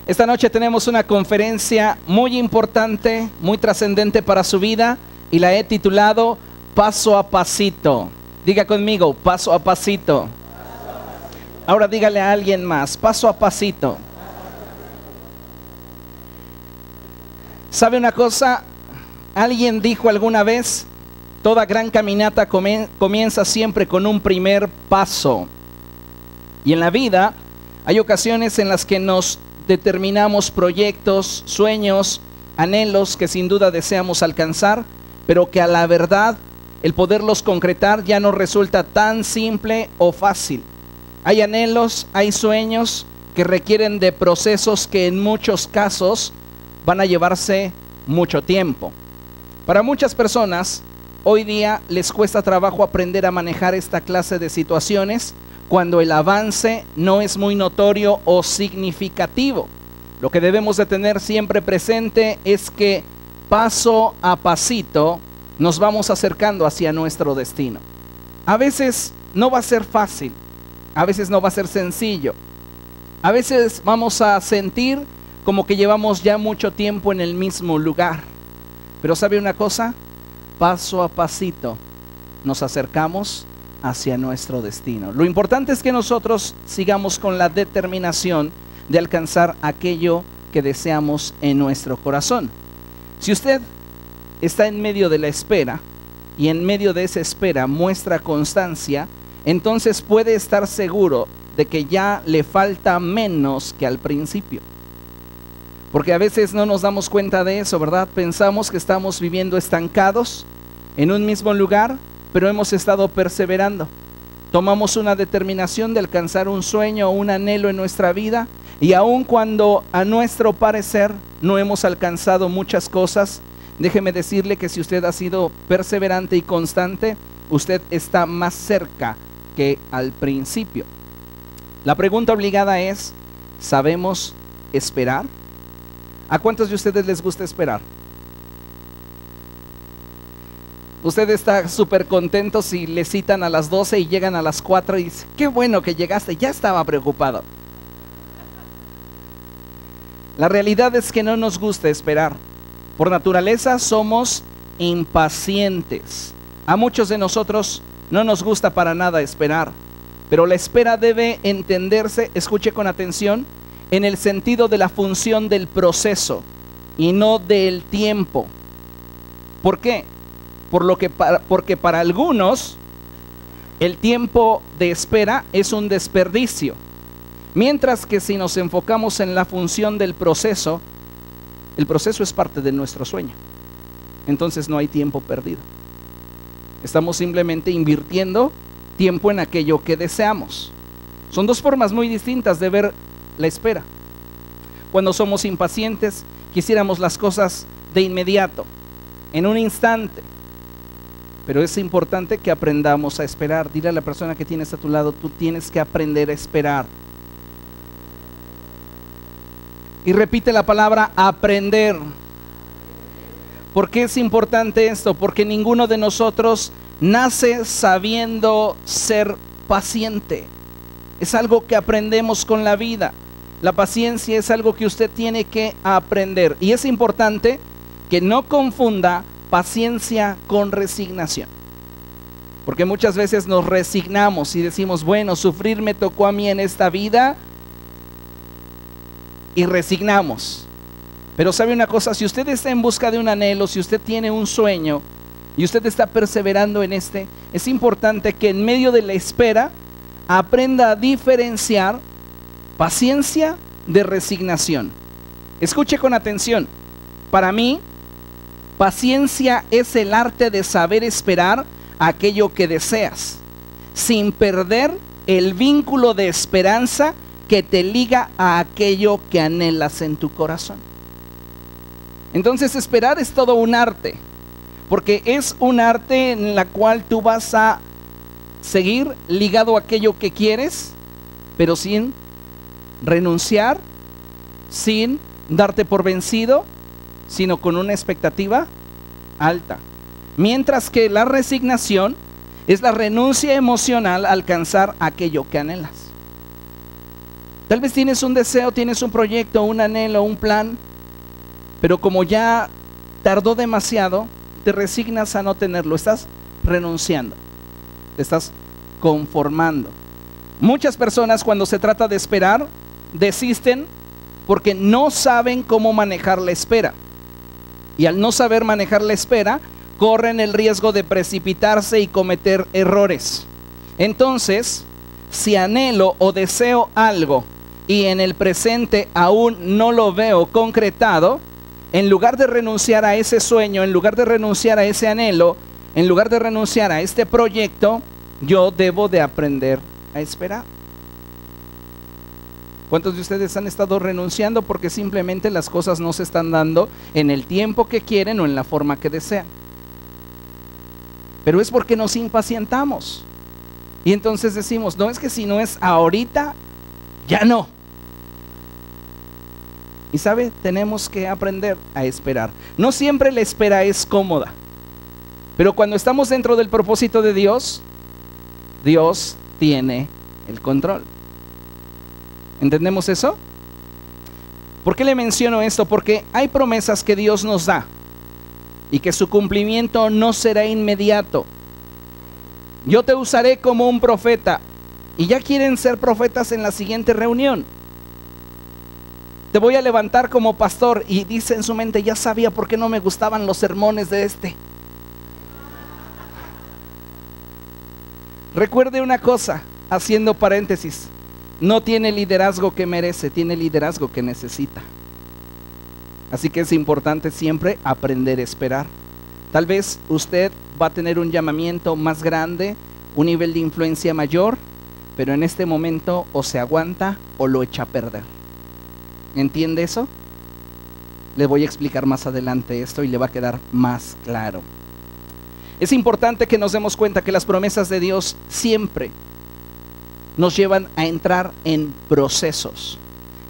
Esta noche tenemos una conferencia muy importante, muy trascendente para su vida y la he titulado Paso a Pasito. Diga conmigo, paso a pasito. Ahora dígale a alguien más, paso a pasito. ¿Sabe una cosa? Alguien dijo alguna vez, toda gran caminata comienza siempre con un primer paso. Y en la vida hay ocasiones en las que nos determinamos proyectos, sueños, anhelos que sin duda deseamos alcanzar, pero que a la verdad el poderlos concretar ya no resulta tan simple o fácil. Hay anhelos, hay sueños que requieren de procesos que en muchos casos van a llevarse mucho tiempo. Para muchas personas, hoy día les cuesta trabajo aprender a manejar esta clase de situaciones cuando el avance no es muy notorio o significativo. Lo que debemos de tener siempre presente es que paso a pasito nos vamos acercando hacia nuestro destino. A veces no va a ser fácil, a veces no va a ser sencillo, a veces vamos a sentir como que llevamos ya mucho tiempo en el mismo lugar. Pero ¿sabe una cosa? Paso a pasito nos acercamos hacia nuestro destino. Lo importante es que nosotros sigamos con la determinación de alcanzar aquello que deseamos en nuestro corazón. Si usted está en medio de la espera y en medio de esa espera muestra constancia, entonces puede estar seguro de que ya le falta menos que al principio. Porque a veces no nos damos cuenta de eso, ¿verdad? Pensamos que estamos viviendo estancados en un mismo lugar, pero hemos estado perseverando. Tomamos una determinación de alcanzar un sueño o un anhelo en nuestra vida, y aun cuando a nuestro parecer no hemos alcanzado muchas cosas, déjeme decirle que si usted ha sido perseverante y constante, usted está más cerca que al principio. La pregunta obligada es, ¿sabemos esperar? ¿A cuántos de ustedes les gusta esperar? Usted está súper contento si le citan a las 12 y llegan a las 4 y dice, qué bueno que llegaste, ya estaba preocupado. La realidad es que no nos gusta esperar. Por naturaleza somos impacientes. A muchos de nosotros no nos gusta para nada esperar, pero la espera debe entenderse, escuche con atención, en el sentido de la función del proceso y no del tiempo. ¿Por qué? Porque para algunos el tiempo de espera es un desperdicio, mientras que si nos enfocamos en la función del proceso, el proceso es parte de nuestro sueño. Entonces no hay tiempo perdido. Estamos simplemente invirtiendo tiempo en aquello que deseamos. Son dos formas muy distintas de ver la espera. Cuando somos impacientes, quisiéramos las cosas de inmediato, en un instante. Pero es importante que aprendamos a esperar. Dile a la persona que tienes a tu lado, tú tienes que aprender a esperar. Y repite la palabra aprender. ¿Por qué es importante esto? Porque ninguno de nosotros nace sabiendo ser paciente. Es algo que aprendemos con la vida. La paciencia es algo que usted tiene que aprender. Y es importante que no confunda paciencia con resignación. Porque muchas veces nos resignamos y decimos, bueno, sufrir me tocó a mí en esta vida, y resignamos. Pero sabe una cosa, si usted está en busca de un anhelo, si usted tiene un sueño y usted está perseverando en este, es importante que en medio de la espera aprenda a diferenciar paciencia de resignación. Escuche con atención. Para mí, paciencia es el arte de saber esperar aquello que deseas, sin perder el vínculo de esperanza que te liga a aquello que anhelas en tu corazón. Entonces esperar es todo un arte, porque es un arte en la cual tú vas a seguir ligado a aquello que quieres, pero sin renunciar, sin darte por vencido, sino con una expectativa alta. Mientras que la resignación es la renuncia emocional a alcanzar aquello que anhelas. Tal vez tienes un deseo, tienes un proyecto, un anhelo, un plan, pero como ya tardó demasiado, te resignas a no tenerlo, estás renunciando, te estás conformando. Muchas personas cuando se trata de esperar, desisten porque no saben cómo manejar la espera. Y al no saber manejar la espera, corren el riesgo de precipitarse y cometer errores. Entonces, si anhelo o deseo algo y en el presente aún no lo veo concretado, en lugar de renunciar a ese sueño, en lugar de renunciar a ese anhelo, en lugar de renunciar a este proyecto, yo debo de aprender a esperar. ¿Cuántos de ustedes han estado renunciando porque simplemente las cosas no se están dando en el tiempo que quieren o en la forma que desean? Pero es porque nos impacientamos. Y entonces decimos, no, es que si no es ahorita, ya no. Y sabe, tenemos que aprender a esperar. No siempre la espera es cómoda. Pero cuando estamos dentro del propósito de Dios, Dios tiene el control. ¿Entendemos eso? ¿Por qué le menciono esto? Porque hay promesas que Dios nos da y que su cumplimiento no será inmediato. Yo te usaré como un profeta, y ya quieren ser profetas en la siguiente reunión. Te voy a levantar como pastor, y dice en su mente, ya sabía por qué no me gustaban los sermones de este. Recuerde una cosa, haciendo paréntesis, no tiene liderazgo que merece, tiene liderazgo que necesita. Así que es importante siempre aprender a esperar. Tal vez usted va a tener un llamamiento más grande, un nivel de influencia mayor, pero en este momento o se aguanta o lo echa a perder. ¿Entiende eso? Le voy a explicar más adelante esto y le va a quedar más claro. Es importante que nos demos cuenta que las promesas de Dios siempre nos llevan a entrar en procesos.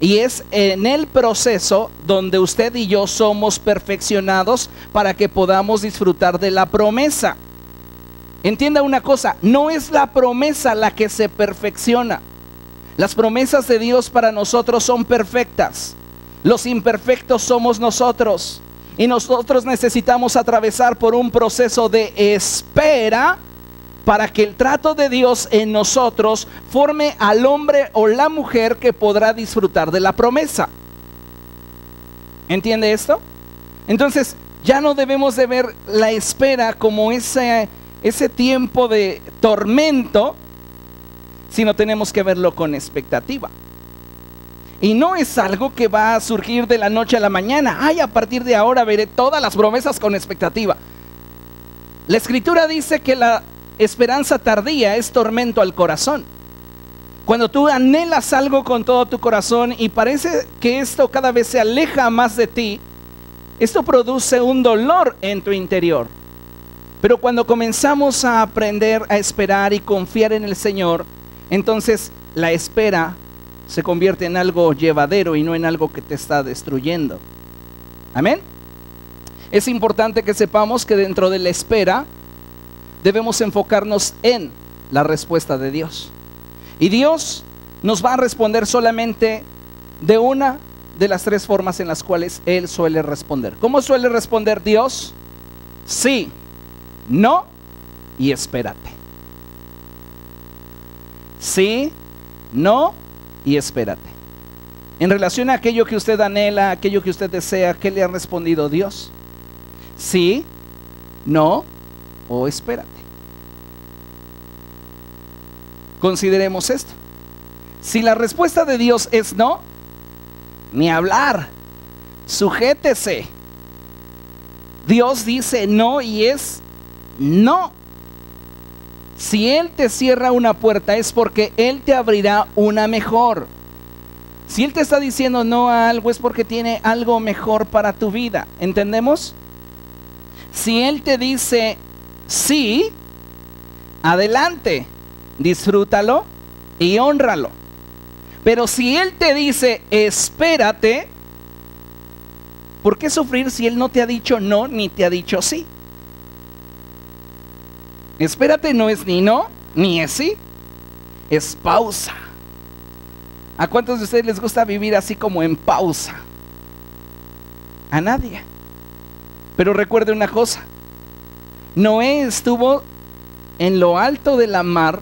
Y es en el proceso donde usted y yo somos perfeccionados para que podamos disfrutar de la promesa. Entienda una cosa, no es la promesa la que se perfecciona. Las promesas de Dios para nosotros son perfectas. Los imperfectos somos nosotros. Y nosotros necesitamos atravesar por un proceso de espera para que el trato de Dios en nosotros forme al hombre o la mujer que podrá disfrutar de la promesa. ¿Entiende esto? Entonces, ya no debemos de ver la espera como ese tiempo de tormento, sino tenemos que verlo con expectativa. Y no es algo que va a surgir de la noche a la mañana. Ay, a partir de ahora veré todas las promesas con expectativa. La Escritura dice que la esperanza tardía es tormento al corazón. Cuando tú anhelas algo con todo tu corazón y parece que esto cada vez se aleja más de ti, esto produce un dolor en tu interior. Pero cuando comenzamos a aprender a esperar y confiar en el Señor, entonces la espera se convierte en algo llevadero y no en algo que te está destruyendo. Amén. Es importante que sepamos que dentro de la espera debemos enfocarnos en la respuesta de Dios. Y Dios nos va a responder solamente de una de las tres formas en las cuales Él suele responder. ¿Cómo suele responder Dios? Sí, no y espérate. Sí, no y espérate. En relación a aquello que usted anhela, aquello que usted desea, ¿qué le ha respondido Dios? Sí, no o espérate. Consideremos esto. Si la respuesta de Dios es no, ni hablar, sujétese. Dios dice no y es no. Si Él te cierra una puerta es porque Él te abrirá una mejor. Si Él te está diciendo no a algo es porque tiene algo mejor para tu vida. ¿Entendemos? Si Él te dice sí, adelante, disfrútalo y hónralo. Pero si Él te dice espérate, ¿por qué sufrir si Él no te ha dicho no ni te ha dicho sí? Espérate no es ni no ni es sí, es pausa. ¿A cuántos de ustedes les gusta vivir así como en pausa? A nadie. Pero recuerde una cosa, Noé estuvo en lo alto de la mar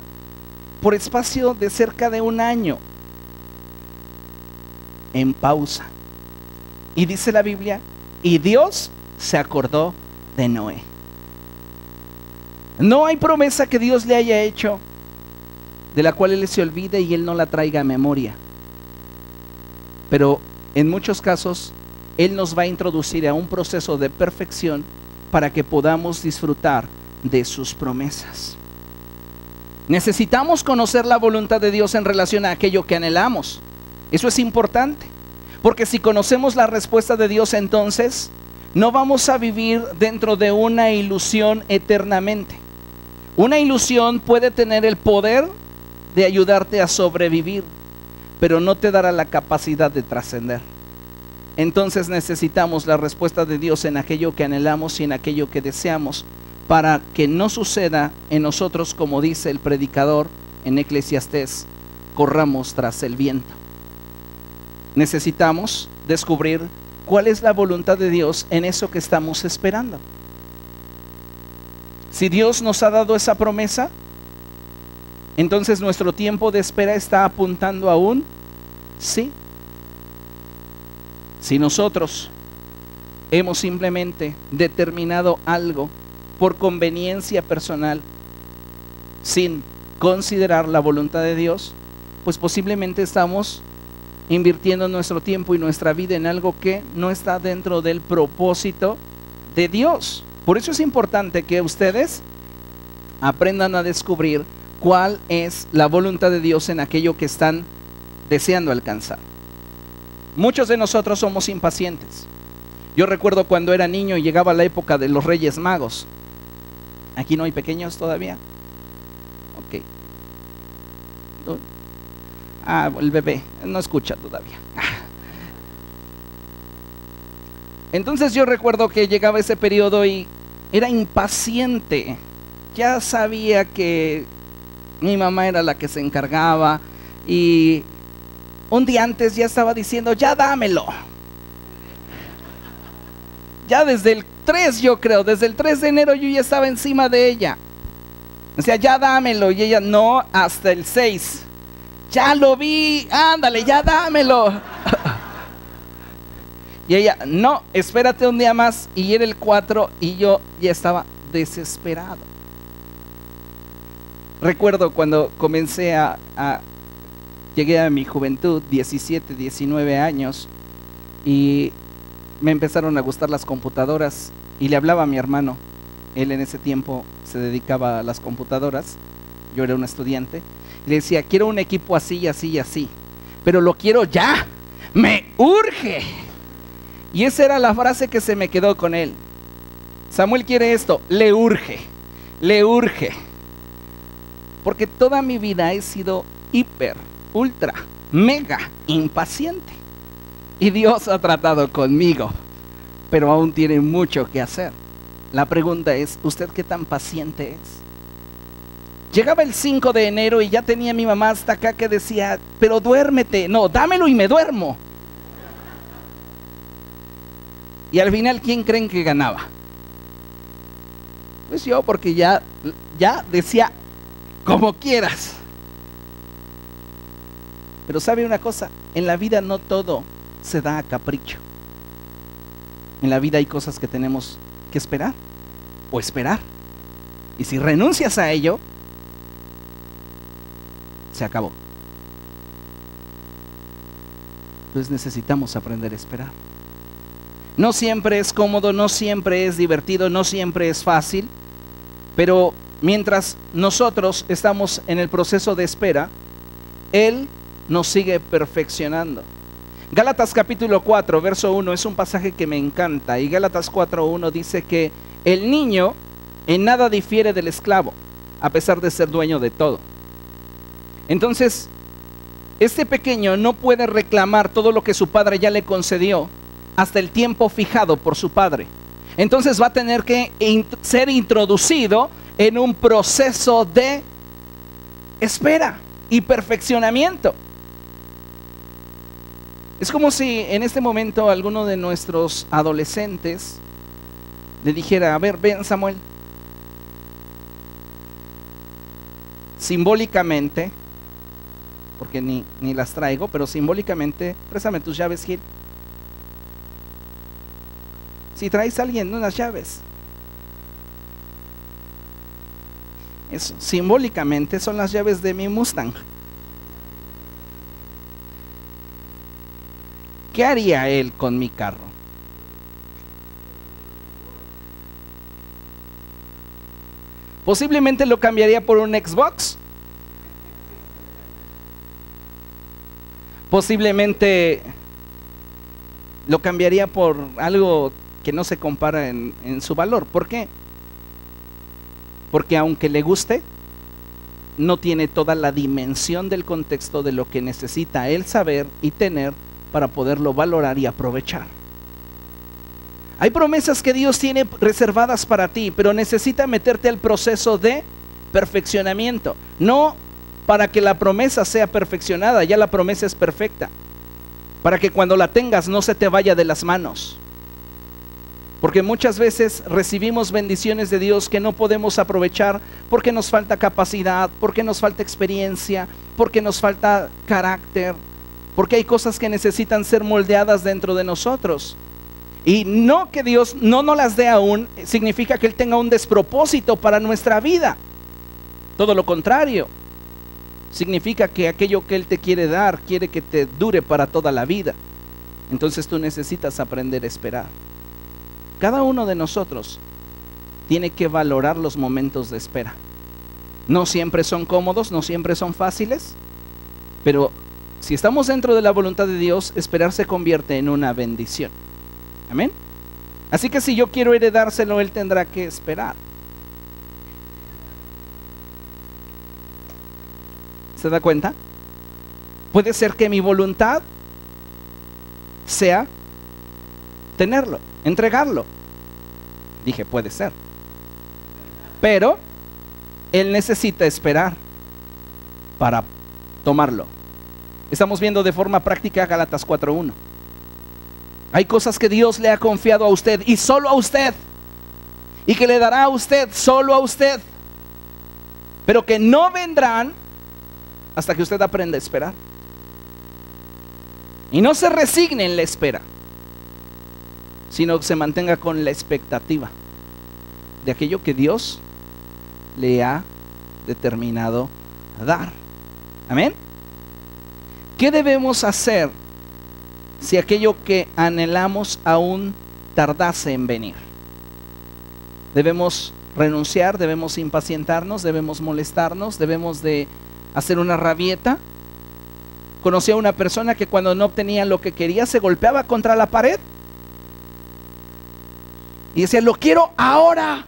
por espacio de cerca de 1 año, en pausa. Y dice la Biblia, y Dios se acordó de Noé. No hay promesa que Dios le haya hecho de la cual Él se olvide y Él no la traiga a memoria. Pero en muchos casos, Él nos va a introducir a un proceso de perfección para que podamos disfrutar de sus promesas. Necesitamos conocer la voluntad de Dios en relación a aquello que anhelamos. Eso es importante, porque si conocemos la respuesta de Dios, entonces no vamos a vivir dentro de una ilusión eternamente. Una ilusión puede tener el poder de ayudarte a sobrevivir, pero no te dará la capacidad de trascender. Entonces necesitamos la respuesta de Dios en aquello que anhelamos y en aquello que deseamos, para que no suceda en nosotros, como dice el predicador en Eclesiastés, corramos tras el viento. Necesitamos descubrir cuál es la voluntad de Dios en eso que estamos esperando. Si Dios nos ha dado esa promesa, entonces nuestro tiempo de espera está apuntando a un sí. Si nosotros hemos simplemente determinado algo por conveniencia personal, sin considerar la voluntad de Dios, pues posiblemente estamos invirtiendo nuestro tiempo y nuestra vida en algo que no está dentro del propósito de Dios. Por eso es importante que ustedes aprendan a descubrir cuál es la voluntad de Dios en aquello que están deseando alcanzar. Muchos de nosotros somos impacientes. Yo recuerdo cuando era niño y llegaba la época de los Reyes Magos. ¿Aquí no hay pequeños todavía? Ok. El bebé no escucha todavía. Entonces yo recuerdo que llegaba ese periodo y era impaciente. Ya sabía que mi mamá era la que se encargaba y un día antes ya estaba diciendo, ya dámelo. Ya desde el 3, yo creo, desde el 3 de enero yo ya estaba encima de ella. O sea, ya dámelo. Y ella, no, hasta el 6. Ya lo vi, ándale, ya dámelo. Y ella, no, espérate un día más. Y era el 4 y yo ya estaba desesperado. Recuerdo cuando comencé llegué a mi juventud, 17, 19 años, y me empezaron a gustar las computadoras y le hablaba a mi hermano. Él en ese tiempo se dedicaba a las computadoras, yo era un estudiante, y le decía, quiero un equipo así, así, así, pero lo quiero ya, me urge. Y esa era la frase que se me quedó con él. Samuel quiere esto, le urge, le urge. Porque toda mi vida he sido hiper, ultra, mega impaciente. Y Dios ha tratado conmigo, pero aún tiene mucho que hacer. La pregunta es, ¿usted qué tan paciente es? Llegaba el 5 de enero y ya tenía a mi mamá hasta acá que decía, pero duérmete, no, dámelo y me duermo. Y al final, ¿quién creen que ganaba? Pues yo, porque ya decía, como quieras. Pero sabe una cosa, en la vida no todo se da a capricho. En la vida hay cosas que tenemos que esperar o esperar. Y si renuncias a ello, se acabó. Entonces necesitamos aprender a esperar. No siempre es cómodo, no siempre es divertido, no siempre es fácil, pero mientras nosotros estamos en el proceso de espera, Él nos sigue perfeccionando. Gálatas capítulo 4, verso 1 es un pasaje que me encanta, y Gálatas 4:1 dice que el niño en nada difiere del esclavo, a pesar de ser dueño de todo. Entonces, este pequeño no puede reclamar todo lo que su padre ya le concedió hasta el tiempo fijado por su padre. Entonces va a tener que ser introducido en un proceso de espera y perfeccionamiento. Es como si en este momento alguno de nuestros adolescentes le dijera, a ver, ven Samuel, simbólicamente, porque ni las traigo, pero simbólicamente, préstame tus llaves, Gil. Si traes a alguien unas llaves, eso, simbólicamente son las llaves de mi Mustang. ¿Qué haría él con mi carro? Posiblemente lo cambiaría por un Xbox. Posiblemente lo cambiaría por algo que no se compara en su valor. ¿Por qué? Porque aunque le guste, no tiene toda la dimensión del contexto de lo que necesita él saber y tener para poderlo valorar y aprovechar. Hay promesas que Dios tiene reservadas para ti, pero necesita meterte al proceso de perfeccionamiento. No para que la promesa sea perfeccionada, ya la promesa es perfecta. Para que cuando la tengas no se te vaya de las manos. Porque muchas veces recibimos bendiciones de Dios que no podemos aprovechar porque nos falta capacidad, porque nos falta experiencia, porque nos falta carácter, porque hay cosas que necesitan ser moldeadas dentro de nosotros. Y no que Dios no nos las dé aún, significa que Él tenga un despropósito para nuestra vida. Todo lo contrario, significa que aquello que Él te quiere dar, quiere que te dure para toda la vida. Entonces tú necesitas aprender a esperar. Cada uno de nosotros tiene que valorar los momentos de espera. No siempre son cómodos, no siempre son fáciles, pero si estamos dentro de la voluntad de Dios, esperar se convierte en una bendición. Amén. Así que si yo quiero heredárselo, Él tendrá que esperar. ¿Se da cuenta? Puede ser que mi voluntad sea tenerlo, entregarlo. Dije, puede ser. Pero Él necesita esperar para tomarlo. Estamos viendo de forma práctica Gálatas 4:1. Hay cosas que Dios le ha confiado a usted y solo a usted, y que le dará a usted, solo a usted, pero que no vendrán hasta que usted aprenda a esperar. Y no se resigne en la espera, sino que se mantenga con la expectativa de aquello que Dios le ha determinado a dar. Amén. ¿Qué debemos hacer si aquello que anhelamos aún tardase en venir? Debemos renunciar, debemos impacientarnos, debemos molestarnos, debemos de hacer una rabieta. Conocí a una persona que cuando no obtenía lo que quería se golpeaba contra la pared y decía, lo quiero ahora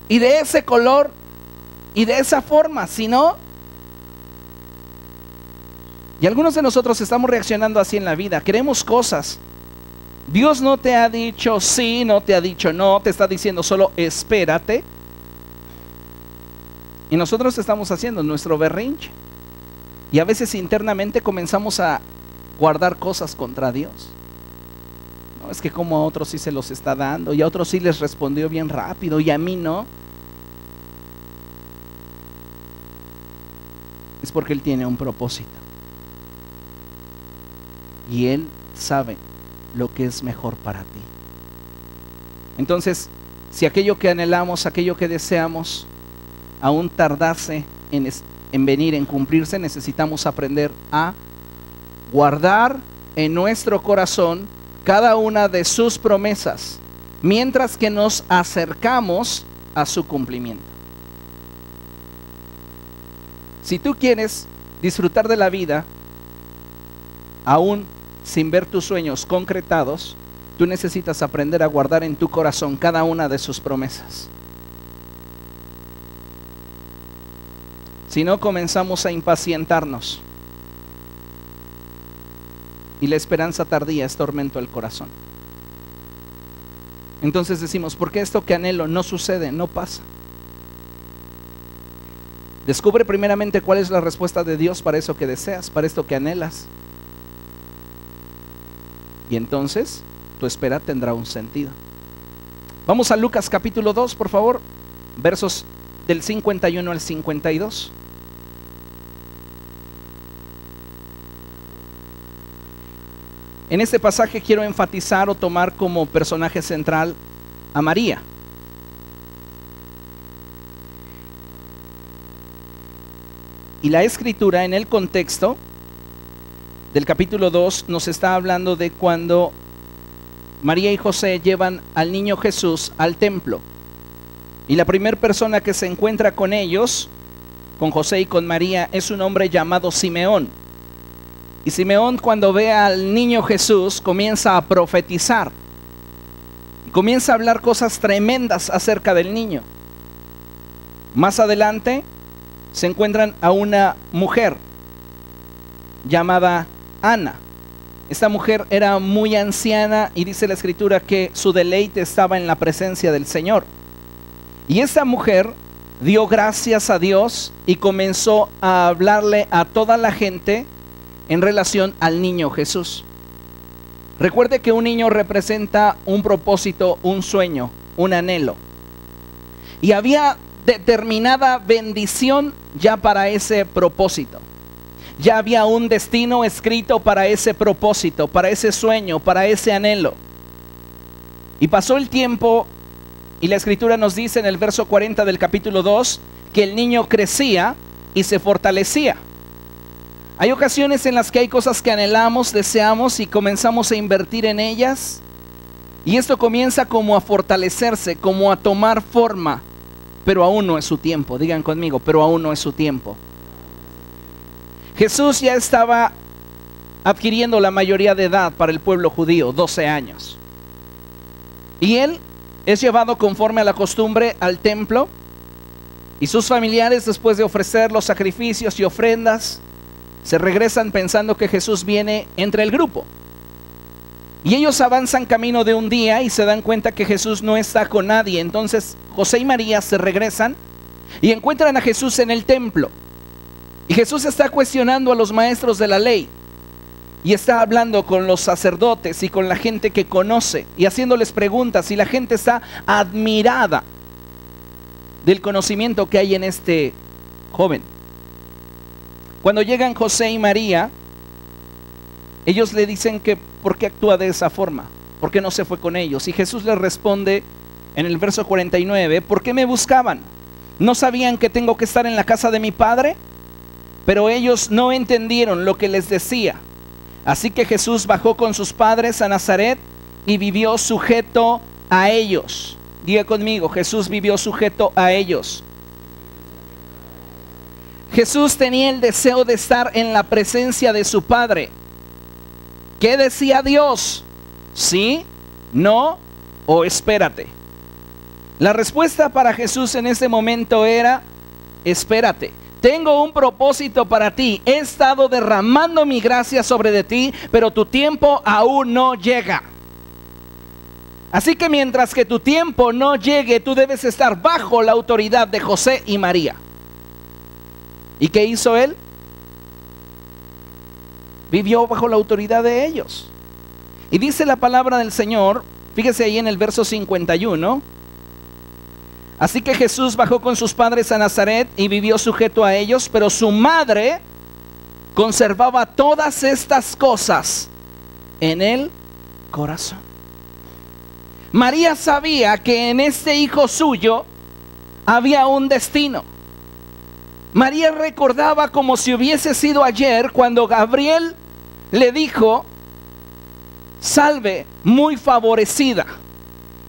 y de ese color y de esa forma, si no. Y algunos de nosotros estamos reaccionando así en la vida. Queremos cosas. Dios no te ha dicho sí, no te ha dicho no, te está diciendo solo espérate. Y nosotros estamos haciendo nuestro berrinche. Y a veces internamente comenzamos a guardar cosas contra Dios. No, es que como a otros sí se los está dando, y a otros sí les respondió bien rápido, y a mí no. Es porque Él tiene un propósito. Y Él sabe lo que es mejor para ti. Entonces, si aquello que anhelamos, aquello que deseamos, aún tardase en venir, en cumplirse, necesitamos aprender a guardar en nuestro corazón cada una de sus promesas, mientras que nos acercamos a su cumplimiento. Si tú quieres disfrutar de la vida, aún sin ver tus sueños concretados, tú necesitas aprender a guardar en tu corazón cada una de sus promesas. Si no, comenzamos a impacientarnos y la esperanza tardía es tormento al corazón. Entonces decimos, ¿por qué esto que anhelo no sucede, no pasa? Descubre primeramente cuál es la respuesta de Dios para eso que deseas, para esto que anhelas. Y entonces tu espera tendrá un sentido. Vamos a Lucas capítulo 2, por favor, versos del 51 al 52. En este pasaje quiero enfatizar o tomar como personaje central a María. Y la escritura en el contexto del capítulo 2 nos está hablando de cuando María y José llevan al niño Jesús al templo. Y la primera persona que se encuentra con ellos, con José y con María, es un hombre llamado Simeón. Y Simeón, cuando ve al niño Jesús, comienza a profetizar. Y comienza a hablar cosas tremendas acerca del niño. Más adelante se encuentran a una mujer llamada Ana. Esta mujer era muy anciana y dice la escritura que su deleite estaba en la presencia del Señor. Y esta mujer dio gracias a Dios y comenzó a hablarle a toda la gente en relación al niño Jesús. Recuerde que un niño representa un propósito, un sueño, un anhelo. Y había determinada bendición ya para ese propósito. Ya había un destino escrito para ese propósito, para ese sueño, para ese anhelo. Y pasó el tiempo y la escritura nos dice en el verso 40 del capítulo 2 que el niño crecía y se fortalecía. Hay ocasiones en las que hay cosas que anhelamos, deseamos y comenzamos a invertir en ellas. Y esto comienza como a fortalecerse, como a tomar forma. Pero aún no es su tiempo. Digan conmigo, pero aún no es su tiempo. Jesús ya estaba adquiriendo la mayoría de edad para el pueblo judío, 12 años. Y él es llevado conforme a la costumbre al templo. Y sus familiares, después de ofrecer los sacrificios y ofrendas, se regresan pensando que Jesús viene entre el grupo. Y ellos avanzan camino de un día y se dan cuenta que Jesús no está con nadie. Entonces José y María se regresan y encuentran a Jesús en el templo. Y Jesús está cuestionando a los maestros de la ley. Y está hablando con los sacerdotes y con la gente que conoce y haciéndoles preguntas. Y la gente está admirada del conocimiento que hay en este joven. Cuando llegan José y María, ellos le dicen que ¿por qué actúa de esa forma? ¿Por qué no se fue con ellos? Y Jesús les responde en el verso 49, ¿por qué me buscaban? ¿No sabían que tengo que estar en la casa de mi padre? Pero ellos no entendieron lo que les decía. Así que Jesús bajó con sus padres a Nazaret y vivió sujeto a ellos. Diga conmigo, Jesús vivió sujeto a ellos. Jesús tenía el deseo de estar en la presencia de su Padre. ¿Qué decía Dios? ¿Sí? ¿No? ¿O espérate? La respuesta para Jesús en ese momento era, espérate. Tengo un propósito para ti. He estado derramando mi gracia sobre de ti, pero tu tiempo aún no llega. Así que mientras que tu tiempo no llegue, tú debes estar bajo la autoridad de José y María. ¿Y qué hizo él? Vivió bajo la autoridad de ellos. Y dice la palabra del Señor, fíjese ahí en el verso 51. Así que Jesús bajó con sus padres a Nazaret y vivió sujeto a ellos, pero su madre conservaba todas estas cosas en el corazón. María sabía que en este hijo suyo había un destino. María recordaba como si hubiese sido ayer cuando Gabriel le dijo, salve, muy favorecida.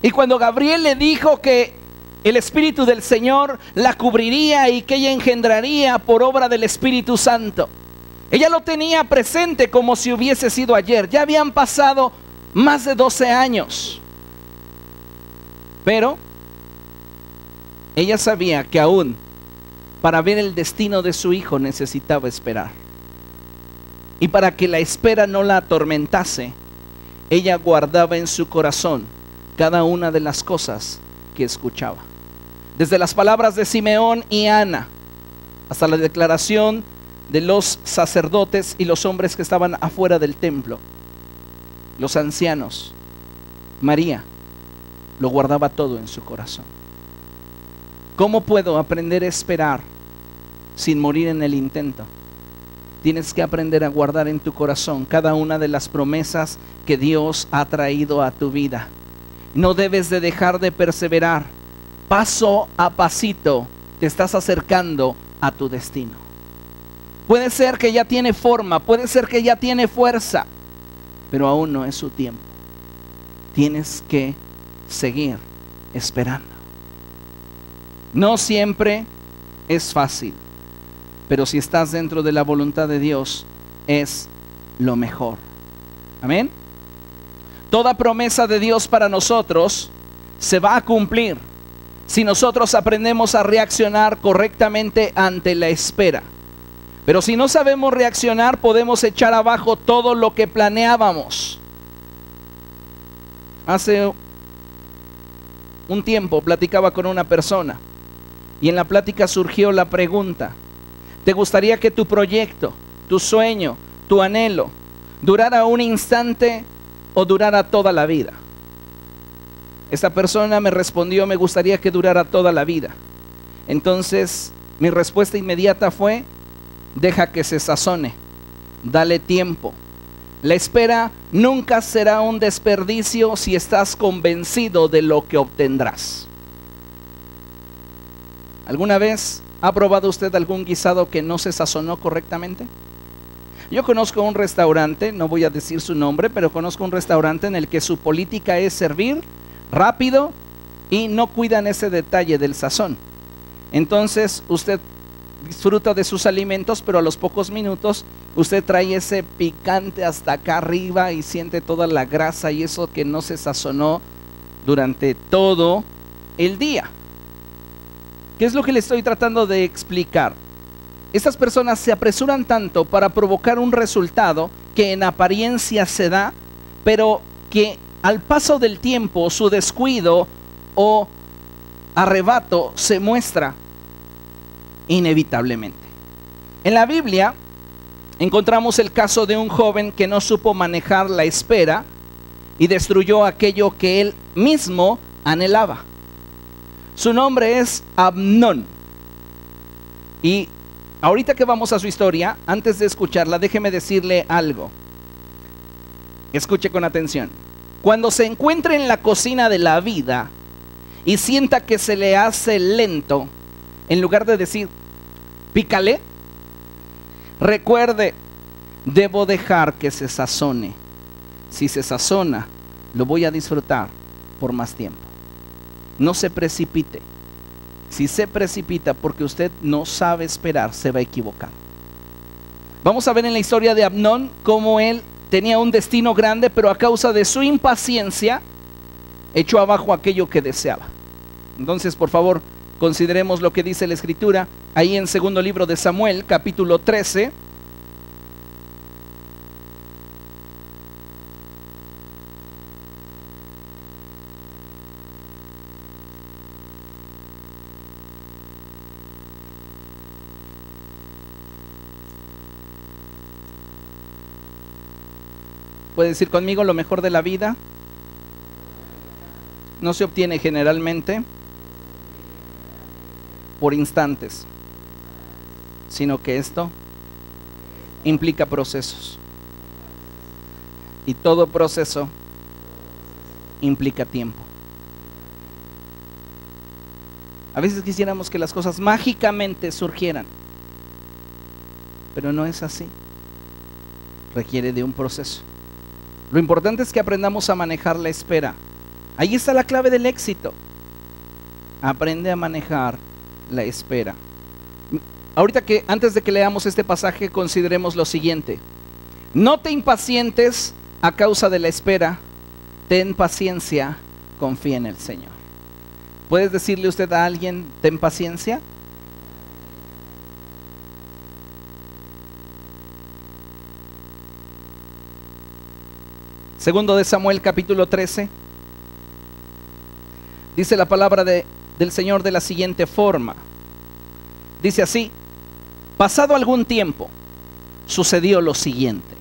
Y cuando Gabriel le dijo que el Espíritu del Señor la cubriría y que ella engendraría por obra del Espíritu Santo. Ella lo tenía presente como si hubiese sido ayer. Ya habían pasado más de 12 años. Pero ella sabía que aún para ver el destino de su hijo necesitaba esperar. Y para que la espera no la atormentase, ella guardaba en su corazón cada una de las cosas que escuchaba. Desde las palabras de Simeón y Ana hasta la declaración de los sacerdotes y los hombres que estaban afuera del templo. los ancianos, María, lo guardaba todo en su corazón. ¿Cómo puedo aprender a esperar sin morir en el intento? Tienes que aprender a guardar en tu corazón cada una de las promesas que Dios ha traído a tu vida. No debes de dejar de perseverar. Paso a pasito te estás acercando a tu destino. Puede ser que ya tiene forma, puede ser que ya tiene fuerza, pero aún no es su tiempo. Tienes que seguir esperando. No siempre es fácil, pero si estás dentro de la voluntad de Dios, es lo mejor. Amén. Toda promesa de Dios para nosotros se va a cumplir si nosotros aprendemos a reaccionar correctamente ante la espera. Pero si no sabemos reaccionar, podemos echar abajo todo lo que planeábamos. Hace un tiempo platicaba con una persona y en la plática surgió la pregunta: ¿te gustaría que tu proyecto, tu sueño, tu anhelo durara un instante o durara toda la vida? Esta persona me respondió: me gustaría que durara toda la vida. Entonces mi respuesta inmediata fue: deja que se sazone, dale tiempo. La espera nunca será un desperdicio si estás convencido de lo que obtendrás. ¿Alguna vez ha probado usted algún guisado que no se sazonó correctamente? Yo conozco un restaurante, no voy a decir su nombre, pero conozco un restaurante en el que su política es servir rápido y no cuidan ese detalle del sazón. Entonces usted disfruta de sus alimentos, pero a los pocos minutos usted trae ese picante hasta acá arriba y siente toda la grasa y eso que no se sazonó durante todo el día. ¿Qué es lo que le estoy tratando de explicar? Estas personas se apresuran tanto para provocar un resultado que en apariencia se da, pero que al paso del tiempo su descuido o arrebato se muestra inevitablemente. En la Biblia encontramos el caso de un joven que no supo manejar la espera y destruyó aquello que él mismo anhelaba. Su nombre es Amnón. Y ahorita que vamos a su historia, antes de escucharla, déjeme decirle algo. Escuche con atención. Cuando se encuentre en la cocina de la vida y sienta que se le hace lento, en lugar de decir, pícale, recuerde, debo dejar que se sazone. Si se sazona, lo voy a disfrutar por más tiempo. No se precipite. Si se precipita porque usted no sabe esperar, se va a equivocar. Vamos a ver en la historia de Amnón cómo él tenía un destino grande, pero a causa de su impaciencia echó abajo aquello que deseaba. Entonces, por favor, consideremos lo que dice la Escritura ahí en segundo libro de Samuel, capítulo 13. ¿Puede decir conmigo? Lo mejor de la vida no se obtiene generalmente por instantes, sino que esto implica procesos. Y todo proceso implica tiempo. A veces quisiéramos que las cosas mágicamente surgieran, pero no es así. Requiere de un proceso. Lo importante es que aprendamos a manejar la espera. Ahí está la clave del éxito. Aprende a manejar la espera. Ahorita que antes de que leamos este pasaje, consideremos lo siguiente. No te impacientes a causa de la espera. Ten paciencia, confía en el Señor. ¿Puedes decirle usted a alguien, ten paciencia? Segundo de Samuel, capítulo 13. Dice la palabra del Señor de la siguiente forma. Dice así: pasado algún tiempo, sucedió lo siguiente.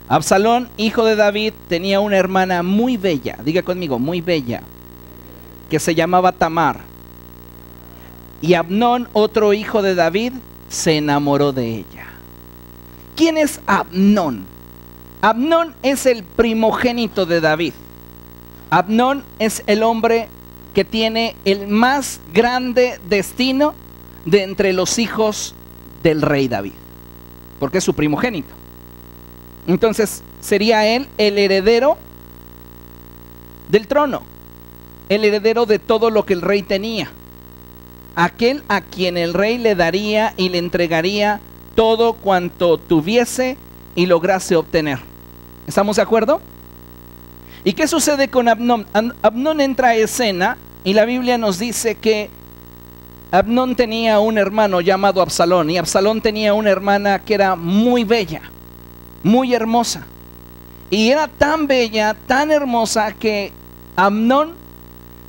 Absalón, hijo de David, tenía una hermana muy bella, diga conmigo, muy bella, que se llamaba Tamar. Y Amnón, otro hijo de David, se enamoró de ella. ¿Quién es Amnón? Amnón es el primogénito de David. Amnón es el hombre que tiene el más grande destino de entre los hijos del rey David, porque es su primogénito. Entonces sería él el heredero del trono, el heredero de todo lo que el rey tenía, aquel a quien el rey le daría y le entregaría todo cuanto tuviese y lograse obtener. ¿Estamos de acuerdo? ¿Y qué sucede con Amnón? Amnón entra a escena y la Biblia nos dice que Amnón tenía un hermano llamado Absalón, y Absalón tenía una hermana que era muy bella, muy hermosa. Y era tan bella, tan hermosa, que Amnón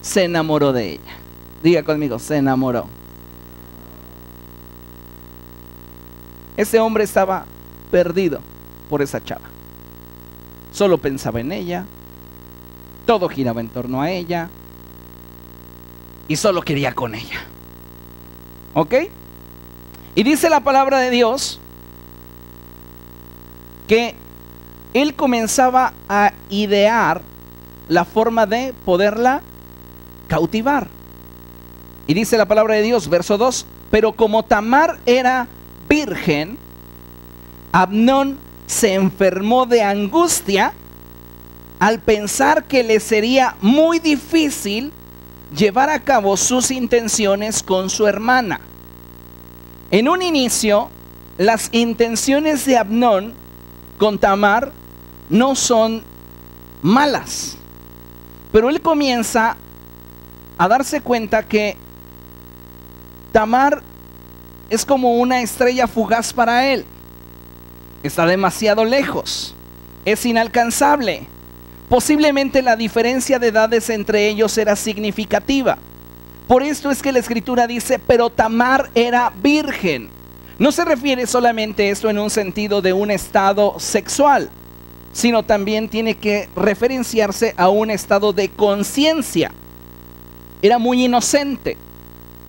se enamoró de ella. Diga conmigo, se enamoró. Ese hombre estaba perdido por esa chava. Solo pensaba en ella, todo giraba en torno a ella y solo quería con ella. ¿Ok? Y dice la palabra de Dios que él comenzaba a idear la forma de poderla cautivar. Y dice la palabra de Dios, verso 2, pero como Tamar era virgen, Amnón se enfermó de angustia al pensar que le sería muy difícil llevar a cabo sus intenciones con su hermana. En un inicio, las intenciones de Amnón con Tamar no son malas, pero él comienza a darse cuenta que Tamar es como una estrella fugaz para él. Está demasiado lejos, es inalcanzable. Posiblemente la diferencia de edades entre ellos era significativa. Por esto es que la escritura dice, pero Tamar era virgen. No se refiere solamente esto en un sentido de un estado sexual, sino también tiene que referenciarse a un estado de conciencia. Era muy inocente,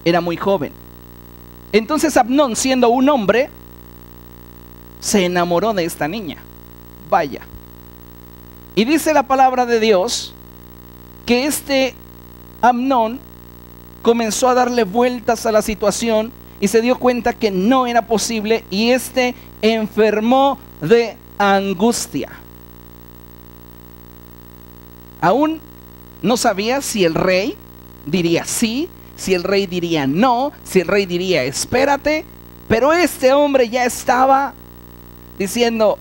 era muy joven. Entonces Amnón, siendo un hombre, se enamoró de esta niña. Vaya. Y dice la palabra de Dios que este Amnón comenzó a darle vueltas a la situación y se dio cuenta que no era posible, y enfermó de angustia. Aún no sabía si el rey diría sí, si el rey diría no, si el rey diría espérate, pero este hombre ya estaba diciendo,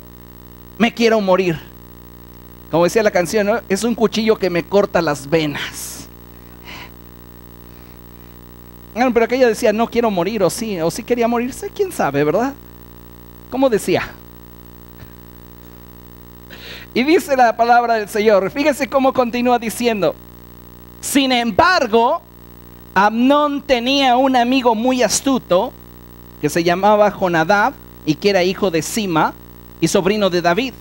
me quiero morir. Como decía la canción, ¿no? Es un cuchillo que me corta las venas. Pero aquella decía, no quiero morir, o sí quería morirse, quién sabe, ¿verdad? ¿Cómo decía? Y dice la palabra del Señor, fíjese cómo continúa diciendo, sin embargo, Amnón tenía un amigo muy astuto que se llamaba Jonadab y que era hijo de Sima y sobrino de David.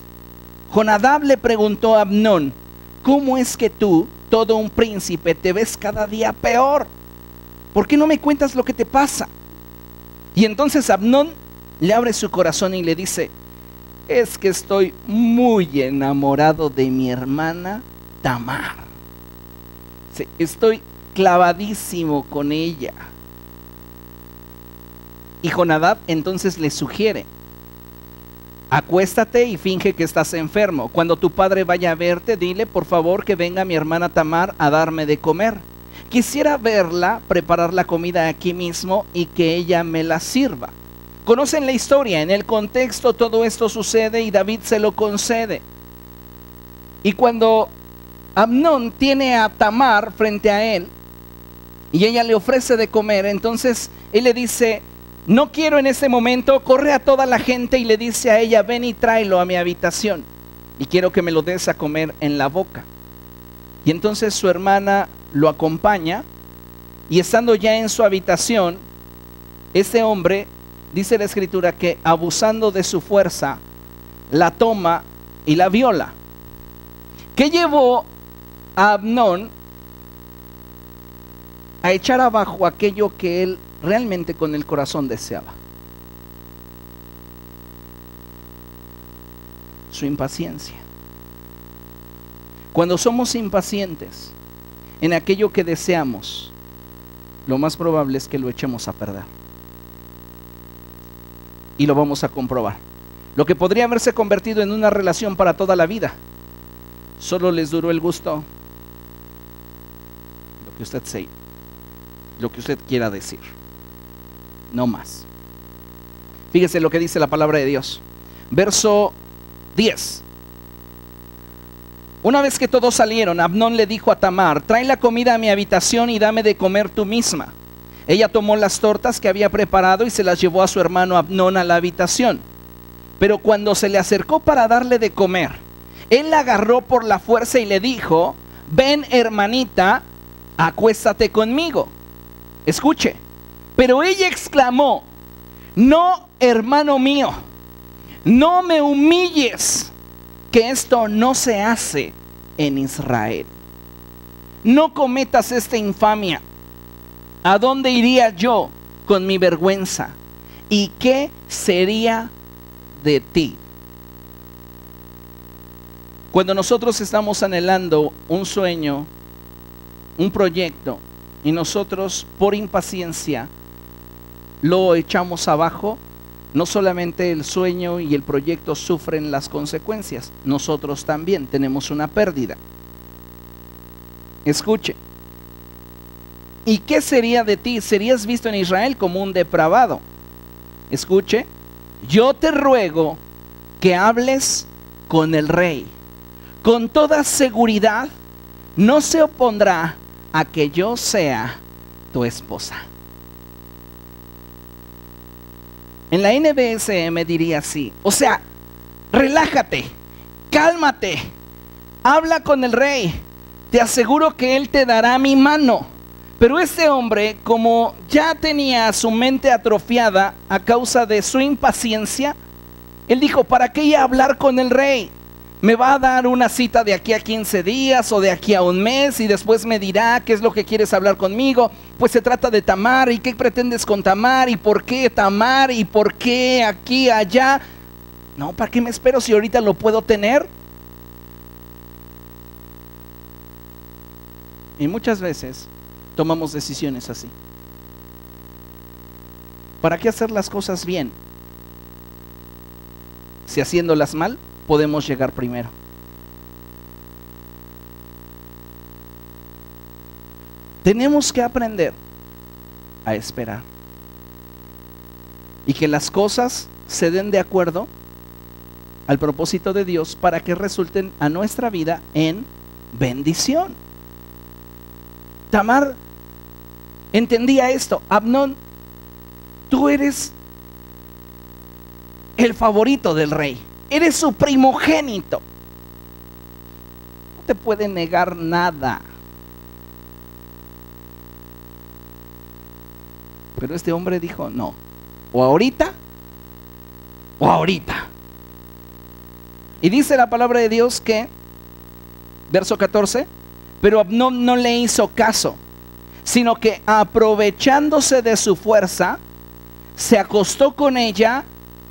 Jonadab le preguntó a Amnón, ¿cómo es que tú, todo un príncipe, te ves cada día peor? ¿Por qué no me cuentas lo que te pasa? Y entonces Amnón le abre su corazón y le dice, es que estoy muy enamorado de mi hermana Tamar. Sí, estoy clavadísimo con ella. Y Jonadab entonces le sugiere, acuéstate y finge que estás enfermo. Cuando tu padre vaya a verte, dile por favor que venga mi hermana Tamar a darme de comer. Quisiera verla preparar la comida aquí mismo y que ella me la sirva. Conocen la historia, en el contexto todo esto sucede y David se lo concede. Y cuando Amnón tiene a Tamar frente a él y ella le ofrece de comer, entonces él le dice, no quiero en este momento, corre a toda la gente y le dice a ella, ven y tráelo a mi habitación y quiero que me lo des a comer en la boca. Y entonces su hermana lo acompaña y estando ya en su habitación, este hombre, dice la escritura, que abusando de su fuerza, la toma y la viola. ¿Qué llevó a Amnón a echar abajo aquello que él realmente con el corazón deseaba? Su impaciencia. Cuando somos impacientes en aquello que deseamos, lo más probable es que lo echemos a perder. Y lo vamos a comprobar. Lo que podría haberse convertido en una relación para toda la vida, solo les duró el gusto, lo que usted quiera decir, no más. Fíjese lo que dice la palabra de Dios. Verso 10. Una vez que todos salieron, Amnón le dijo a Tamar: trae la comida a mi habitación y dame de comer tú misma. Ella tomó las tortas que había preparado y se las llevó a su hermano Amnón a la habitación. Pero cuando se le acercó para darle de comer, él la agarró por la fuerza y le dijo: ven, hermanita, acuéstate conmigo. Escuche. Pero ella exclamó: no, hermano mío, no me humilles, que esto no se hace en Israel. No cometas esta infamia. ¿A dónde iría yo con mi vergüenza? ¿Y qué sería de ti? Cuando nosotros estamos anhelando un sueño, un proyecto, y nosotros por impaciencia lo echamos abajo, no solamente el sueño y el proyecto sufren las consecuencias, nosotros también tenemos una pérdida. Escuche. ¿Y qué sería de ti? Serías visto en Israel como un depravado. Escuche. Yo te ruego que hables con el rey. Con toda seguridad no se opondrá a que yo sea tu esposa. En la NBSM diría así: o sea, relájate, cálmate, habla con el rey, te aseguro que él te dará mi mano. Pero este hombre, como ya tenía su mente atrofiada a causa de su impaciencia, él dijo: ¿para qué ir a hablar con el rey? Me va a dar una cita de aquí a 15 días o de aquí a un mes y después me dirá qué es lo que quieres hablar conmigo. Pues se trata de Tamar. ¿Y qué pretendes con Tamar? ¿Y por qué Tamar? ¿Y por qué aquí, allá? No, ¿para qué me espero si ahorita lo puedo tener? Y muchas veces tomamos decisiones así. ¿Para qué hacer las cosas bien si haciéndolas mal podemos llegar primero? Tenemos que aprender a esperar y que las cosas se den de acuerdo al propósito de Dios para que resulten a nuestra vida en bendición. Tamar entendía esto. Amnón, tú eres el favorito del rey, eres su primogénito, no te puede negar nada. Pero este hombre dijo: no, o ahorita o ahorita. Y dice la palabra de Dios que, verso 14, pero Amnón no le hizo caso, sino que aprovechándose de su fuerza, se acostó con ella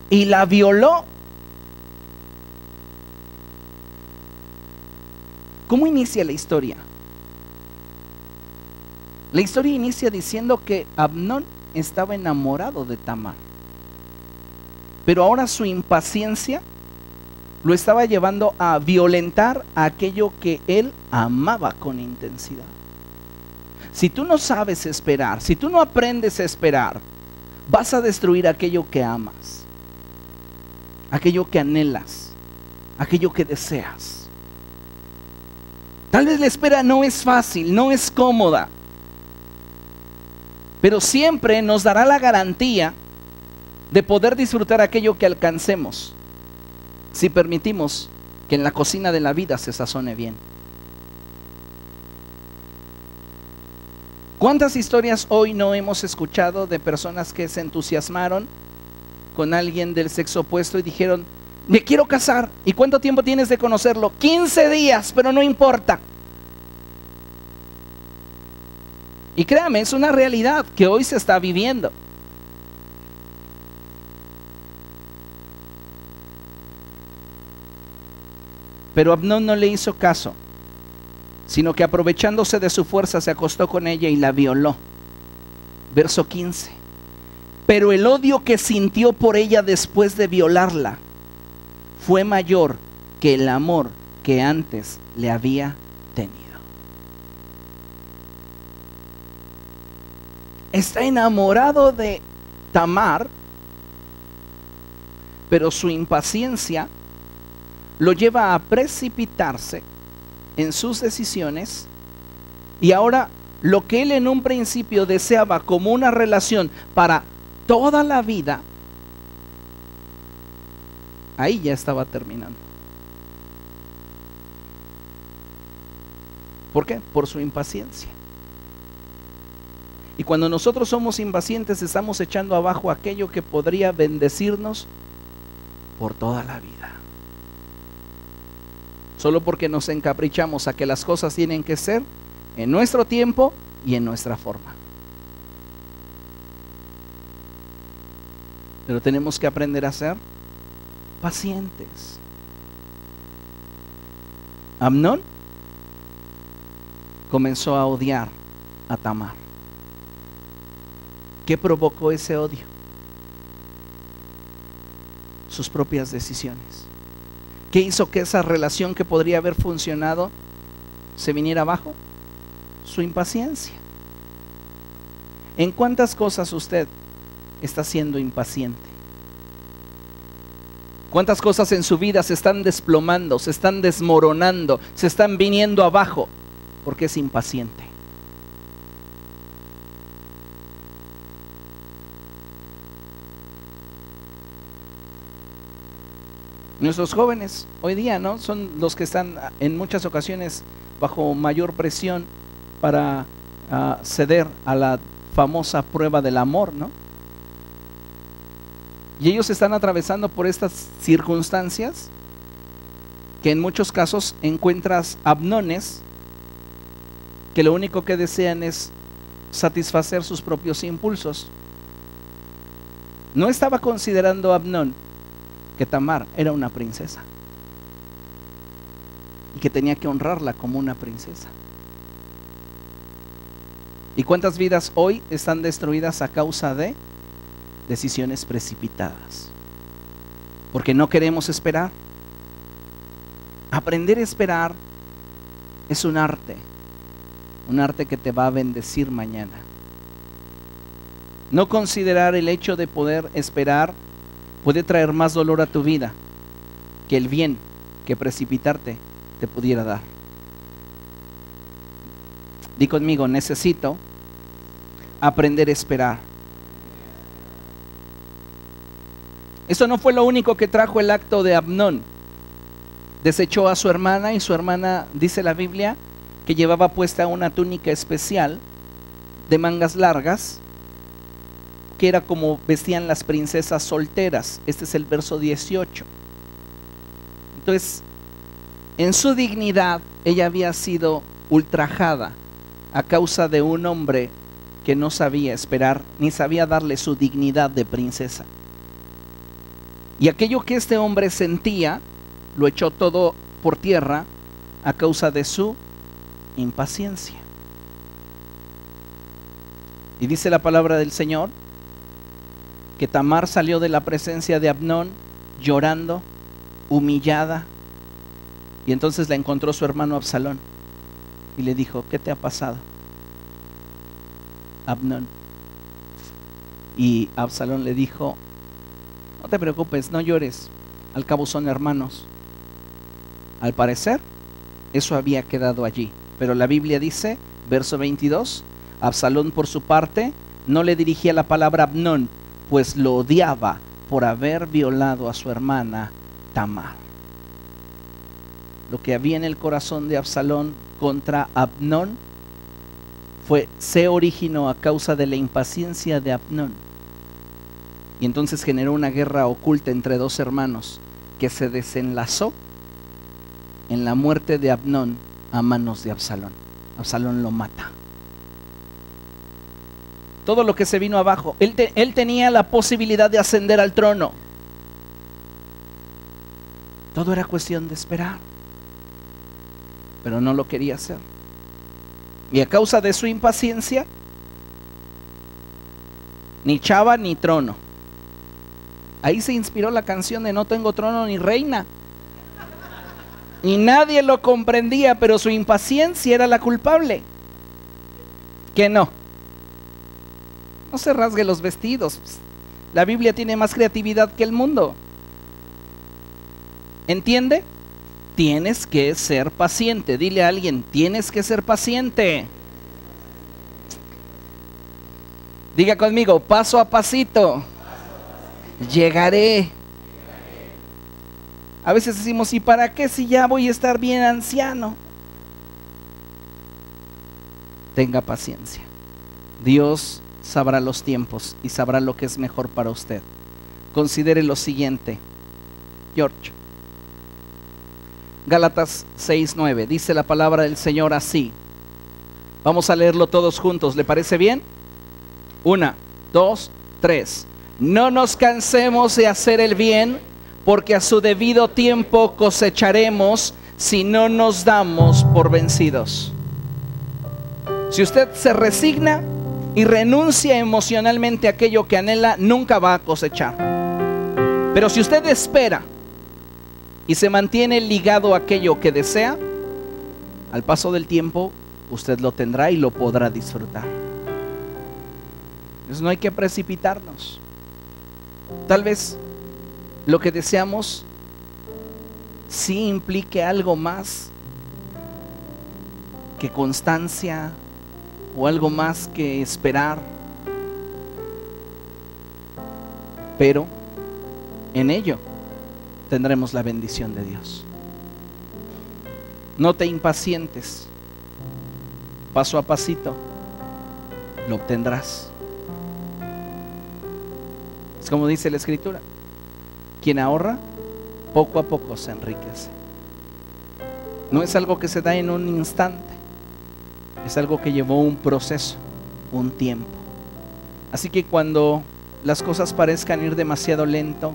y la violó. ¿Cómo inicia la historia? La historia inicia diciendo que Amnón estaba enamorado de Tamar, pero ahora su impaciencia lo estaba llevando a violentar aquello que él amaba con intensidad. Si tú no sabes esperar, si tú no aprendes a esperar, vas a destruir aquello que amas, aquello que anhelas, aquello que deseas. Tal vez la espera no es fácil, no es cómoda, pero siempre nos dará la garantía de poder disfrutar aquello que alcancemos, si permitimos que en la cocina de la vida se sazone bien. ¿Cuántas historias hoy no hemos escuchado de personas que se entusiasmaron con alguien del sexo opuesto y dijeron: Me quiero casar. ¿Y cuánto tiempo tienes de conocerlo? 15 días, pero no importa. Y créame, es una realidad que hoy se está viviendo. Pero Amnón no le hizo caso, sino que aprovechándose de su fuerza se acostó con ella y la violó. Verso 15. Pero el odio que sintió por ella después de violarla fue mayor que el amor que antes le había tenido. Está enamorado de Tamar, pero su impaciencia lo lleva a precipitarse en sus decisiones, y ahora lo que él en un principio deseaba como una relación para toda la vida, ahí ya estaba terminando. ¿Por qué? Por su impaciencia. Y cuando nosotros somos impacientes, estamos echando abajo aquello que podría bendecirnos por toda la vida. Solo porque nos encaprichamos a que las cosas tienen que ser en nuestro tiempo y en nuestra forma. Pero tenemos que aprender a ser pacientes. Amnón comenzó a odiar a Tamar. ¿Qué provocó ese odio? Sus propias decisiones. ¿Qué hizo que esa relación que podría haber funcionado se viniera abajo? Su impaciencia. ¿En cuántas cosas usted está siendo impaciente? ¿Cuántas cosas en su vida se están desplomando, se están desmoronando, se están viniendo abajo porque es impaciente? Nuestros jóvenes hoy día, ¿no?, son los que están en muchas ocasiones bajo mayor presión para ceder a la famosa prueba del amor, ¿no? Y ellos están atravesando por estas circunstancias que en muchos casos encuentras Amnones que lo único que desean es satisfacer sus propios impulsos. No estaba considerando Amnón que Tamar era una princesa y que tenía que honrarla como una princesa. ¿Y cuántas vidas hoy están destruidas a causa de decisiones precipitadas? Porque no queremos esperar. Aprender a esperar es un arte que te va a bendecir mañana. No considerar el hecho de poder esperar puede traer más dolor a tu vida que el bien que precipitarte te pudiera dar. Di conmigo, necesito aprender a esperar. Eso no fue lo único que trajo el acto de Amnón. Desechó a su hermana, y su hermana, dice la Biblia, que llevaba puesta una túnica especial de mangas largas, que era como vestían las princesas solteras. Este es el verso 18. Entonces, en su dignidad, ella había sido ultrajada a causa de un hombre que no sabía esperar, ni sabía darle su dignidad de princesa. Y aquello que este hombre sentía, lo echó todo por tierra a causa de su impaciencia. Y dice la palabra del Señor que Tamar salió de la presencia de Amnón llorando, humillada, y entonces la encontró su hermano Absalón y le dijo: ¿qué te ha pasado, Amnón? Y Absalón le dijo: no te preocupes, no llores, al cabo son hermanos. Al parecer eso había quedado allí, pero la Biblia dice, verso 22, Absalón por su parte no le dirigía la palabra a Amnón, pues lo odiaba por haber violado a su hermana Tamar. Lo que había en el corazón de Absalón contra Amnón se originó a causa de la impaciencia de Amnón. Y entonces generó una guerra oculta entre dos hermanos que se desenlazó en la muerte de Amnón a manos de Absalón. Absalón lo mata. Todo lo que se vino abajo, él tenía la posibilidad de ascender al trono. Todo era cuestión de esperar, pero no lo quería hacer. Y a causa de su impaciencia, ni chava ni trono. Ahí se inspiró la canción de No tengo trono ni reina. Y nadie lo comprendía, pero su impaciencia era la culpable. Que no se rasgue los vestidos. La Biblia tiene más creatividad que el mundo. ¿Entiende? Tienes que ser paciente. Dile a alguien, tienes que ser paciente. Diga conmigo, paso a pasito. Llegaré. A veces decimos, ¿y para qué si ya voy a estar bien anciano? Tenga paciencia. Dios sabrá los tiempos y sabrá lo que es mejor para usted. Considere lo siguiente, George. Gálatas 6:9, dice la palabra del Señor así. Vamos a leerlo todos juntos, ¿le parece bien? 1, 2, 3. No nos cansemos de hacer el bien, porque a su debido tiempo cosecharemos si no nos damos por vencidos. Si usted se resigna y renuncia emocionalmente a aquello que anhela, nunca va a cosechar. Pero si usted espera y se mantiene ligado a aquello que desea, al paso del tiempo usted lo tendrá y lo podrá disfrutar. Entonces no hay que precipitarnos. Tal vez lo que deseamos sí implique algo más que constancia o algo más que esperar, pero en ello tendremos la bendición de Dios. No te impacientes, paso a pasito lo obtendrás. Es como dice la Escritura: quien ahorra, poco a poco se enriquece. No es algo que se da en un instante, es algo que llevó un proceso, un tiempo. Así que cuando las cosas parezcan ir demasiado lento,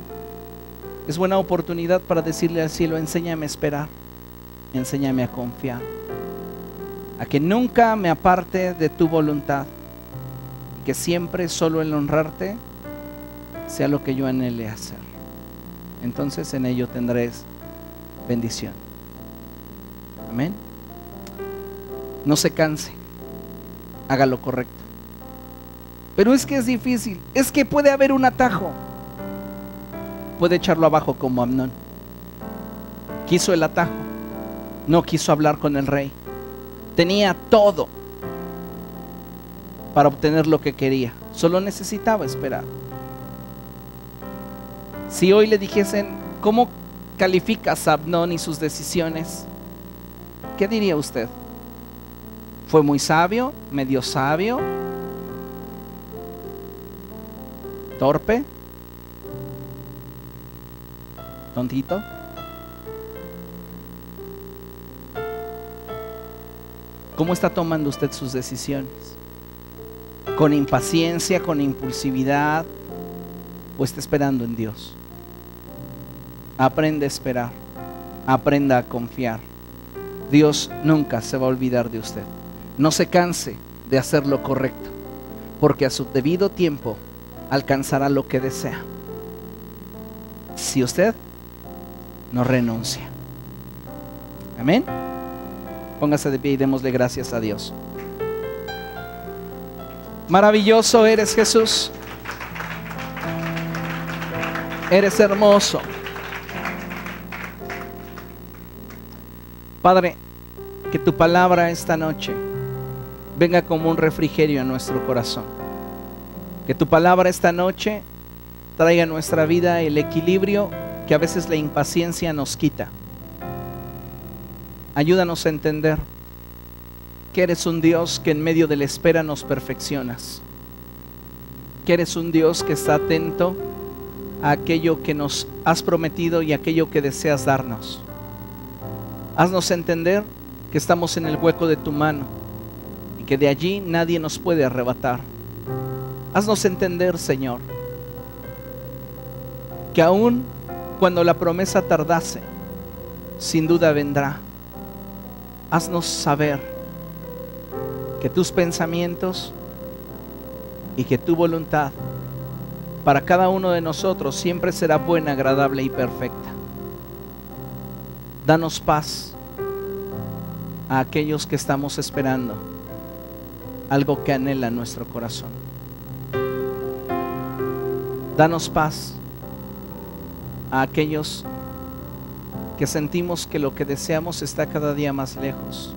es buena oportunidad para decirle al cielo: enséñame a esperar, enséñame a confiar, a que nunca me aparte de tu voluntad, y que siempre solo el honrarte sea lo que yo anhele hacer. Entonces en ello tendréis bendición. Amén. No se canse, haga lo correcto. Pero es que es difícil, es que puede haber un atajo. Puede echarlo abajo como Amnón. Quiso el atajo, no quiso hablar con el rey. Tenía todo para obtener lo que quería, solo necesitaba esperar. Si hoy le dijesen, ¿cómo calificas a Amnón y sus decisiones? ¿Qué diría usted? ¿Fue muy sabio? ¿Medio sabio? ¿Torpe? ¿Tontito? ¿Cómo está tomando usted sus decisiones? ¿Con impaciencia, con impulsividad, o está esperando en Dios? Aprenda a esperar, aprenda a confiar. Dios nunca se va a olvidar de usted. No se canse de hacer lo correcto, porque a su debido tiempo alcanzará lo que desea, si usted no renuncia. Amén. Póngase de pie y démosle gracias a Dios. Maravilloso eres, Jesús. Eres hermoso. Padre, que tu palabra esta noche venga como un refrigerio a nuestro corazón. Que tu palabra esta noche traiga a nuestra vida el equilibrio que a veces la impaciencia nos quita. Ayúdanos a entender que eres un Dios que en medio de la espera nos perfeccionas. Que eres un Dios que está atento a aquello que nos has prometido y aquello que deseas darnos. Haznos entender que estamos en el hueco de tu mano y que de allí nadie nos puede arrebatar. Haznos entender, Señor, que aun cuando la promesa tardase, sin duda vendrá. Haznos saber que tus pensamientos y que tu voluntad para cada uno de nosotros siempre será buena, agradable y perfecta. Danos paz a aquellos que estamos esperando algo que anhela nuestro corazón. Danos paz a aquellos que sentimos que lo que deseamos está cada día más lejos,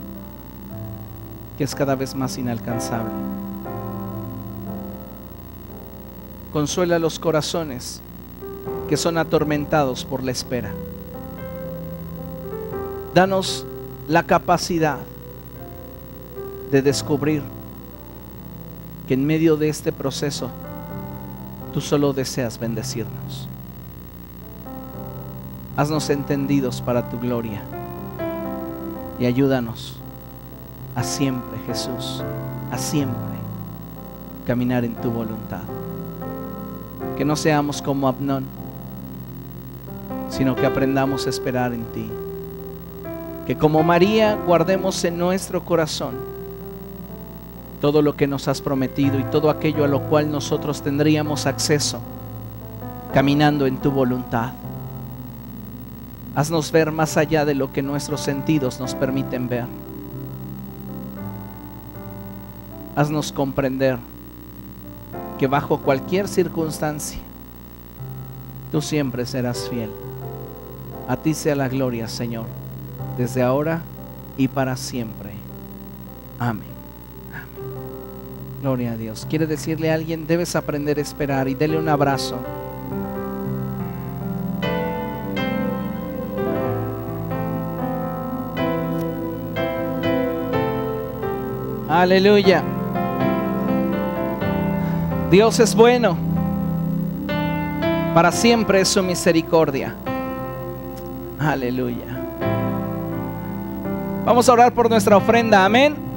que es cada vez más inalcanzable. Consuela los corazones que son atormentados por la espera. Danos la capacidad de descubrir que en medio de este proceso tú solo deseas bendecirnos. Haznos entendidos para tu gloria y ayúdanos a siempre, Jesús, a siempre caminar en tu voluntad. Que no seamos como Amnón, sino que aprendamos a esperar en ti. Que como María guardemos en nuestro corazón todo lo que nos has prometido y todo aquello a lo cual nosotros tendríamos acceso caminando en tu voluntad. Haznos ver más allá de lo que nuestros sentidos nos permiten ver. Haznos comprender que bajo cualquier circunstancia tú siempre serás fiel. A ti sea la gloria, Señor, desde ahora y para siempre. Amén. Amén. Gloria a Dios. ¿Quiere decirle a alguien? Debes aprender a esperar, y dele un abrazo. Aleluya. Dios es bueno, para siempre es su misericordia. Aleluya. Vamos a orar por nuestra ofrenda, amén.